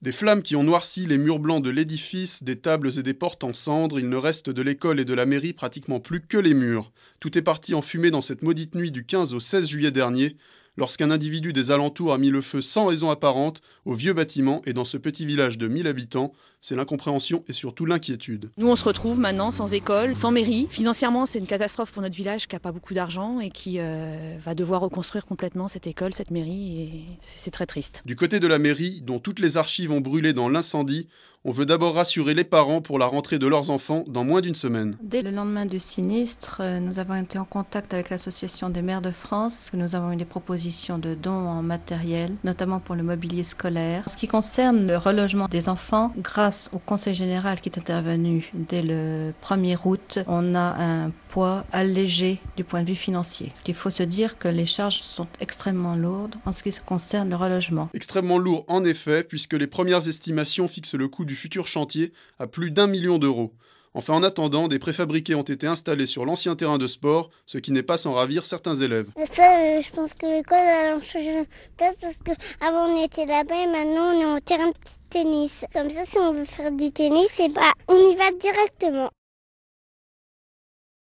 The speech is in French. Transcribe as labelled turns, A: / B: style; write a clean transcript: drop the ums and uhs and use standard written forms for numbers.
A: Des flammes qui ont noirci les murs blancs de l'édifice, des tables et des portes en cendres, il ne reste de l'école et de la mairie pratiquement plus que les murs. Tout est parti en fumée dans cette maudite nuit du 15 au 16 juillet dernier, lorsqu'un individu des alentours a mis le feu sans raison apparente au vieux bâtiment et dans ce petit village de 1000 habitants. C'est l'incompréhension et surtout l'inquiétude.
B: Nous, on se retrouve maintenant sans école, sans mairie. Financièrement, c'est une catastrophe pour notre village qui n'a pas beaucoup d'argent et qui va devoir reconstruire complètement cette école, cette mairie. Et c'est très triste.
A: Du côté de la mairie, dont toutes les archives ont brûlé dans l'incendie, on veut d'abord rassurer les parents pour la rentrée de leurs enfants dans moins d'une semaine.
C: Dès le lendemain du sinistre, nous avons été en contact avec l'Association des maires de France. Nous avons eu des propositions de dons en matériel, notamment pour le mobilier scolaire. En ce qui concerne le relogement des enfants, grâce au Conseil général qui est intervenu dès le 1er août, on a un poids allégé du point de vue financier. Ce qu'il faut se dire que les charges sont extrêmement lourdes en ce qui concerne le relogement.
A: Extrêmement lourd en effet, puisque les premières estimations fixent le coût du futur chantier à plus d'1 million d'euros. Enfin, en attendant, des préfabriqués ont été installés sur l'ancien terrain de sport, ce qui n'est pas sans ravir certains élèves.
D: Ça, je pense que l'école a changé de place parce qu'avant on était là-bas et maintenant on est au terrain de tennis. Comme ça, si on veut faire du tennis, on y va directement.